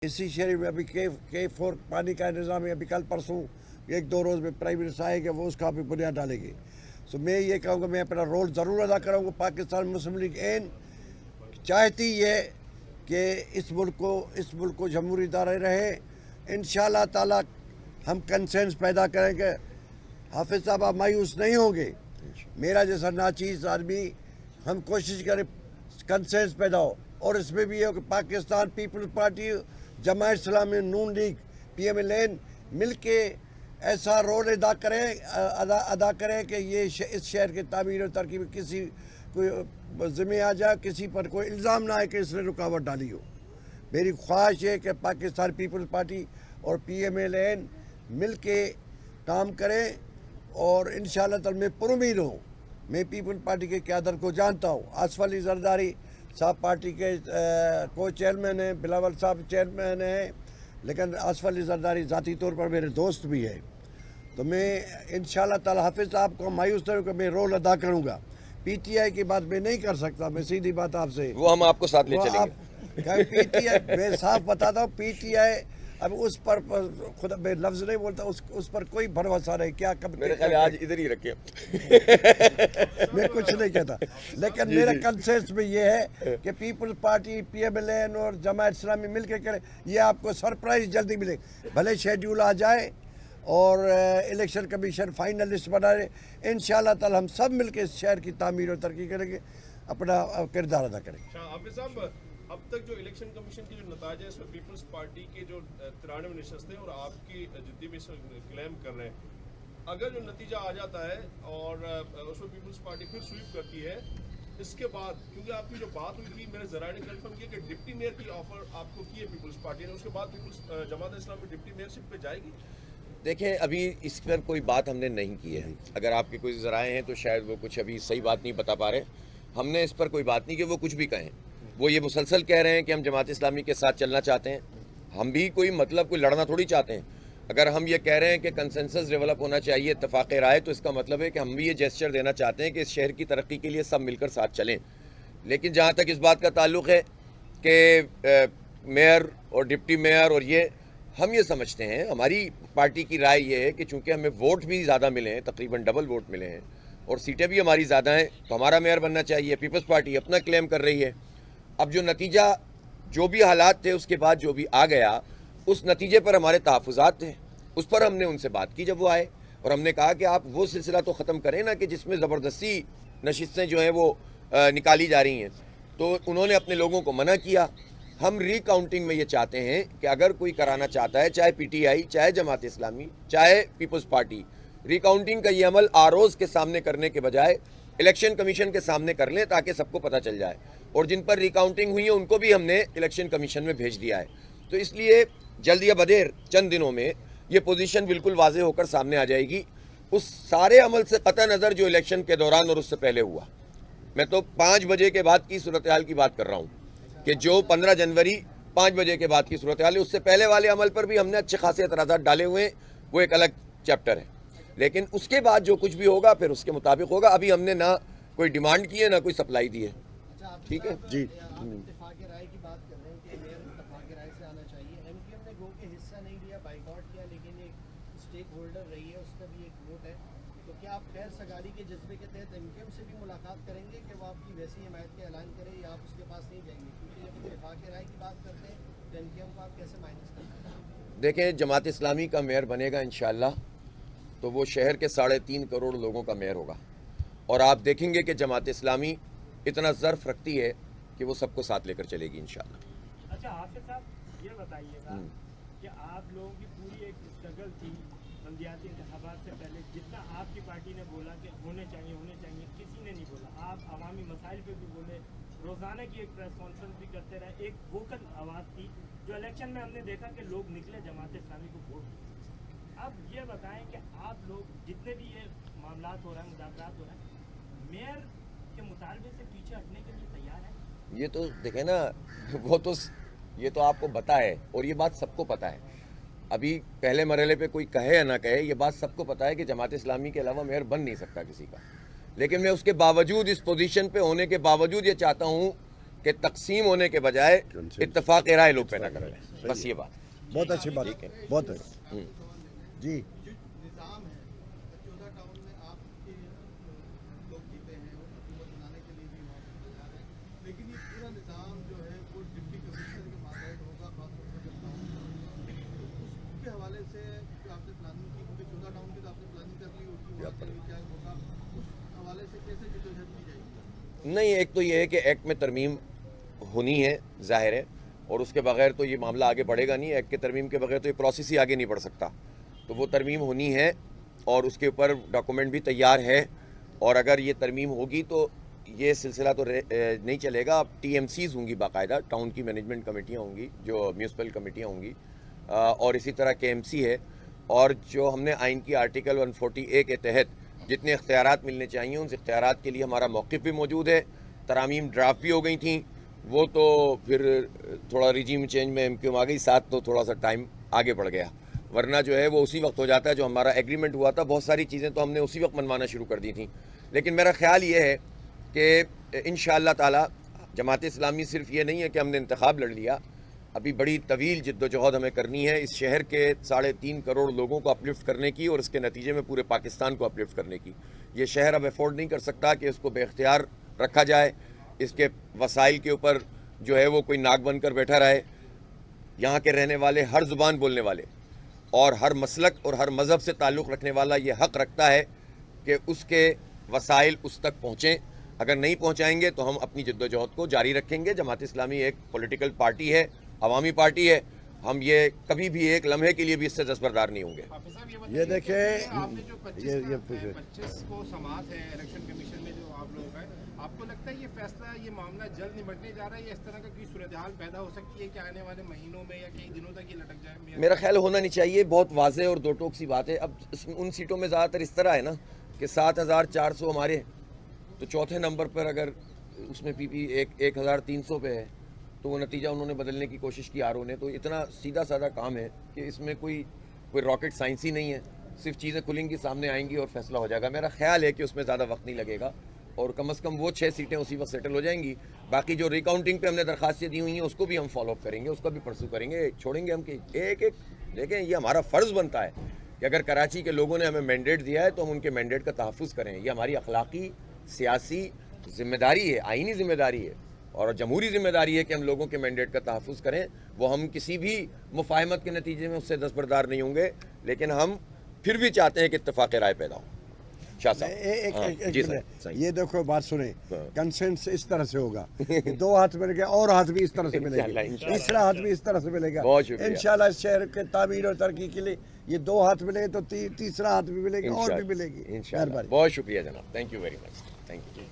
इसी शहर में अभी K4 पानी का इंतज़ाम है, अभी कल परसों 1-2 रोज़ में प्राइम मिनिस्टर आएंगे, वो उसका भी बुनियाद डालेंगे। सो मैं ये कहूँगा, मैं अपना रोल ज़रूर अदा करूँगा। पाकिस्तान मुस्लिम लीग एन चाहती है कि इस मुल्क को जमहूरी इदारे रहे। इंशाअल्लाह ताला हम कंसेंस पैदा करेंगे। हाफिज़ साहब, आप मायूस नहीं होंगे, मेरा जैसा नाचीज़ आदमी, हम कोशिश करें कंसेंस पैदा हो। और इसमें भी है कि पाकिस्तान पीपल्स पार्टी, जमात इस्लामी, नून लीग, PMLN मिल के ऐसा रोल अदा करें कि ये इस शहर के तामीर और तरक्की में किसी कोई ज़िम्मे आ जाए, किसी पर कोई इल्ज़ाम ना आए कि इसने रुकावट डाली हो। मेरी ख्वाहिश है कि पाकिस्तान पीपल्स पार्टी और PMLN मिल के काम करें और इंशाअल्लाह ताला मैं पुरुमीद हूँ। मैं पीपल्स पार्टी के क़यादत को जानता हूँ। आसिफ अली ज़रदारी साहब पार्टी के को चेयरमैन हैं, बिलावल साहब चेयरमैन हैं, लेकिन आसिफ अली ज़रदारी ज़ाती तौर पर मेरे दोस्त भी हैं। तो मैं इंशाअल्लाह ताला हाफिज़ साहब को मायूस नहीं होकर मैं रोल अदा करूँगा। PTI की बात मैं नहीं कर सकता, मैं सीधी बात आपसे, वो हम आपको साथ ले चलेंगे। PTI मैं साफ बताता हूँ, PTI अब उस पर खुदा मैं लफ्ज़ नहीं बोलता, उस पर कोई भरोसा नहीं। क्या कब मेरे ख्याल आज इधर ही रखे मैं कुछ नहीं कहता, लेकिन मेरा कंसेंस में ये है कि पीपल्स पार्टी, PMLN और जमात इस्लामी मिल के करें। ये आपको सरप्राइज जल्दी मिले, भले शेड्यूल आ जाए और इलेक्शन कमीशन फाइनल लिस्ट बना रहे। इंशाअल्लाह ताला हम सब मिल के इस शहर की तामीर और तरक्की करेंगे, अपना किरदार अदा करेंगे। हाफिज़ साहब, अब तक जो इलेक्शन कमीशन के जो नतीजे हैं, इसमें पीपल्स पार्टी के जो 93 नशस्तें और आपकी जितनी भी क्लेम कर रहे हैं, अगर जो नतीजा आ जाता है और उसमें पीपल्स पार्टी फिर स्वीप करती है, इसके बाद क्योंकि आपकी जो बात हुई थी, मेरे ज़राए ने कंफर्म किया कि डिप्टी मेयर की ऑफर आपको की है पीपल्स पार्टी ने, उसके बाद peoples Jamaat Islami deputy mayorship पे जाएगी? देखें, अभी इस पर कोई बात हमने नहीं की है। अगर आपके कोई ज़राए हैं तो शायद वो कुछ अभी सही बात नहीं बता पा रहे। हमने इस पर कोई बात नहीं कि वो कुछ भी कहें। वो ये मुसलसल कह रहे हैं कि हम जमात इस्लामी के साथ चलना चाहते हैं। हम भी कोई लड़ना थोड़ी चाहते हैं। अगर हम ये कह रहे हैं कि कंसेंसस डेवलप होना चाहिए, इत्तफाक़ राय, तो इसका मतलब है कि हम भी ये जेस्चर देना चाहते हैं कि इस शहर की तरक्की के लिए सब मिलकर साथ चलें। लेकिन जहाँ तक इस बात का ताल्लुक़ है कि मेयर और डिप्टी मेयर और ये, हम ये समझते हैं, हमारी पार्टी की राय ये है कि चूँकि हमें वोट भी ज़्यादा मिले हैं, तकरीबन डबल वोट मिले हैं और सीटें भी हमारी ज़्यादा हैं, तो हमारा मेयर बनना चाहिए। पीपल्स पार्टी अपना क्लेम कर रही है। अब जो नतीजा, जो भी हालात थे उसके बाद जो भी आ गया, उस नतीजे पर हमारे तहफ़्फ़ुज़ात थे, उस पर हमने उनसे बात की जब वो आए, और हमने कहा कि आप वो सिलसिला तो ख़त्म करें ना कि जिसमें ज़बरदस्ती नशिस्तें जो हैं वो निकाली जा रही हैं। तो उन्होंने अपने लोगों को मना किया। हम रीकाउंटिंग में ये चाहते हैं कि अगर कोई कराना चाहता है, चाहे PTI, चाहे जमात इस्लामी, चाहे पीपल्स पार्टी, रिकाउंटिंग का ये अमल ROs के सामने करने के बजाय इलेक्शन कमीशन के सामने कर लें, ताकि सबको पता चल जाए। और जिन पर रिकाउंटिंग हुई है उनको भी हमने इलेक्शन कमीशन में भेज दिया है। तो इसलिए जल्द या बदेर चंद दिनों में ये पोजीशन बिल्कुल वाज़ेह होकर सामने आ जाएगी, उस सारे अमल से कतई नज़र जो इलेक्शन के दौरान और उससे पहले हुआ। मैं तो 5 बजे के बाद की सूरत हाल की बात कर रहा हूँ कि जो 15 जनवरी 5 बजे के बाद की सूरत हाल है, उससे पहले वाले अमल पर भी हमने अच्छे खासे एतराज़ात डाले हुए हैं, वो एक अलग चैप्टर है। लेकिन उसके बाद जो कुछ भी होगा फिर उसके मुताबिक होगा। अभी हमने ना कोई डिमांड की है, ना कोई सप्लाई दी है। ठीक है जी। इत्तेफाक राय की बात कर रहे हैं कि मेयर इत्तेफाक राय से आना चाहिए। MQM ने गो के हिस्सा नहीं लिया, बाइकआउट किया, लेकिन एक स्टेक होल्डर रही है, उसका भी एक वोट है। तो क्या आप खैर सगारी के जज्बे के तहत MQM से भी मुलाकात करेंगे कि वो आपकी वैसी हिमायत का ऐलान करे, या आप उसके पास नहीं जाएंगे? क्योंकि जब इत्तेफाक राय की बात करते हैं तो MQM को आप कैसे माइनस करते हैं? देखें, जमात इस्लामी का मेयर बनेगा इंशाअल्लाह, तो वो शहर के 3.5 करोड़ लोगों का मेयर होगा। और आप देखेंगे कि जमात इस्लामी इतना ज़र्फ रखती है कि वो सबको साथ लेकर चलेगी इंशाअल्लाह। अच्छा हाफिज़ साहब, ये बताइएगा कि आप लोगों की पूरी एक स्ट्रगल थी बल्दियाती इंतखाबात से पहले, जितना आपकी पार्टी ने बोला कि होने चाहिए, किसी ने नहीं बोला। आप अवामी मसाइल पे भी बोले, रोज़ाना की एक प्रेस कॉन्फ्रेंस भी करते रहे, एक वोकल आवाज़ थी, जो इलेक्शन में हमने देखा कि लोग निकले जमात इस्लामी को वोट दिए। अब ये बताएं कि आप लोग जितने भी ये मामलात हो रहे हैं, मुज़ाकरात हो रहे हैं, मेयर के मुतालबे से पीछे हटने के लिए तैयार है? ये तो देखें ना, वो तो ये तो आपको पता है और ये बात सबको पता है। अभी पहले मरहले पे कोई कहे या ना कहे, ये बात सबको पता है कि जमात इस्लामी के अलावा मेयर बन नहीं सकता किसी का। लेकिन मैं उसके बावजूद, इस पोजीशन पे होने के बावजूद ये चाहता हूँ کہ تقسیم ہونے کے بجائے اتفاق رائے لوگ پیدا کر رہے ہیں. بس یہ بات. بہت اچھی بات ہے, بہت ہے جی. نظام ہے 14 ٹاؤن میں آپ کے لوگ جیتے ہیں اور حکومت بنانے کے لیے بھی وہاں پر تیار ہیں, لیکن یہ پورا نظام جو ہے وہ ڈپٹی کمشنر کے ماتحت ہوگا, خاص طور پر جب ٹاؤن اس کے حوالے سے جو آپ نے پلاننگ کی, کیونکہ 14 ٹاؤن کی تو آپ نے پلاننگ کر لی ہوگی, وہاں سے کیا ہوگا اس حوالے سے کیسے جدوجہد کی جائے گی؟ نہیں, ایک تو یہ ہے کہ ایکٹ میں ترمیم ہونی ہے, ظاہر ہے, اور اس کے بغیر تو یہ معاملہ آگے بڑھے گا نہیں. ایکٹ کے ترمیم کے بغیر تو یہ پروسیس ہی آگے نہیں بڑھ سکتا. تو وہ ترمیم ہونی ہے اور اس کے اوپر ڈاکومنٹ بھی تیار ہے, اور اگر یہ ترمیم ہوگی تو یہ سلسلہ تو نہیں چلے گا. اب ٹی ایم سیز ہوں گی, باقاعدہ ٹاؤن کی مینجمنٹ کمیٹیاں ہوں گی, جو میونسپل کمیٹیاں ہوں گی, اور اسی طرح کے ایم سی ہے. اور جو ہم نے آئین کی آرٹیکل 140A کے تحت جتنے اختیارات ملنے چاہیے ان اختیارات کے لیے ہمارا موقف بھی موجود ہے. ترامیم ڈرافٹ بھی ہو گئی تھیں, وہ تو پھر تھوڑا ریجیم چینج میں ایم کیو ایم آ گئی ساتھ, تو تھوڑا سا ٹائم آگے بڑھ گیا, ورنہ جو ہے وہ اسی وقت ہو جاتا ہے جو ہمارا ایگریمنٹ ہوا تھا. بہت ساری چیزیں تو ہم نے اسی وقت منوانا شروع کر دی تھیں. لیکن میرا خیال یہ ہے کہ انشاءاللہ تعالی جماعت اسلامی صرف یہ نہیں ہے کہ ہم نے انتخاب لڑ لیا, ابھی بڑی طویل جد و جہد ہمیں کرنی ہے اس شہر کے 3.5 کروڑ لوگوں کو اپلفٹ کرنے کی, اور اس کے نتیجے میں پورے پاکستان کو اپلفٹ کرنے کی. یہ شہر اب افورڈ نہیں کر سکتا کہ اس کو بے اختیار رکھا جائے, اس کے وسائل کے اوپر جو ہے وہ کوئی ناک بن کر بیٹھا رہے. یہاں کے رہنے والے, ہر زبان بولنے والے اور ہر مسلک اور ہر مذہب سے تعلق رکھنے والا یہ حق رکھتا ہے کہ اس کے وسائل اس تک پہنچیں. اگر نہیں پہنچائیں گے تو ہم اپنی جد و جہد کو جاری رکھیں گے. جماعت اسلامی ایک پولیٹیکل پارٹی ہے, عوامی پارٹی ہے, ہم یہ کبھی بھی ایک لمحے کے لیے بھی اس سے دستبردار نہیں ہوں گے. یہ دیکھیں, آپ نے جو یہ 25 کو سماعت ہے الیکشن کمیشن میں جو آپ لوگ ہیں, آپ کو لگتا ہے یہ فیصلہ, یہ معاملہ جلد نمٹنے جا رہا ہے, یا اس طرح کا کوئی صورتحال پیدا ہو سکتی ہے کہ آنے والے مہینوں میں یا کئی دنوں تک یہ لٹک جائے؟ میرا خیال ہونا نہیں چاہیے, بہت واضح اور دو ٹوک سی بات ہے. اب ان سیٹوں میں زیادہ تر اس طرح ہے نا کہ 7,400 ہمارے, تو چوتھے نمبر پر اگر اس میں پی پی 1,300 پہ ہے تو وہ نتیجہ انہوں نے بدلنے کی کوشش کی آر او نے. تو اتنا سیدھا سادہ کام ہے کہ اس میں کوئی راکٹ سائنس ہی نہیں ہے, صرف چیزیں کھلیں گی, سامنے آئیں گی اور فیصلہ ہو جائے گا. میرا خیال ہے کہ اس میں زیادہ وقت نہیں لگے گا, اور کم از کم وہ 6 سیٹیں اسی وقت سیٹل ہو جائیں گی. باقی جو ریکاؤنٹنگ پہ ہم نے درخواستیں دی ہوئی ہیں اس کو بھی ہم فالو اپ کریں گے, اس کا بھی پرسو کریں گے, چھوڑیں گے ہم کہ ایک دیکھیں, یہ ہمارا فرض بنتا ہے کہ اگر کراچی کے لوگوں نے ہمیں مینڈیٹ دیا ہے تو ہم ان کے مینڈیٹ کا تحفظ کریں. یہ ہماری اخلاقی, سیاسی ذمہ داری ہے, آئینی ذمہ داری ہے اور جمہوری ذمہ داری ہے کہ ہم لوگوں کے مینڈیٹ کا تحفظ کریں. وہ ہم کسی بھی مفاہمت کے نتیجے میں اس سے دستبردار نہیں ہوں گے, لیکن ہم پھر بھی چاہتے ہیں کہ اتفاق رائے پیدا ہو. شاہ صاحب جی سر, یہ دیکھو بات سنیں, کنسنس اس طرح سے ہوگا, 2 ہاتھ ملے گا اور ہاتھ بھی اس طرح سے ملے گا, تیسرا ہاتھ بھی اس طرح سے ملے گا. انشاءاللہ اس شہر کے تعمیر اور ترقی کے لیے یہ 2 ہاتھ ملے گے تو تیسرا ہاتھ بھی ملے گا اور بھی ملے گی. انشاءاللہ. بہت شکریہ جناب, thank you very much, thank you.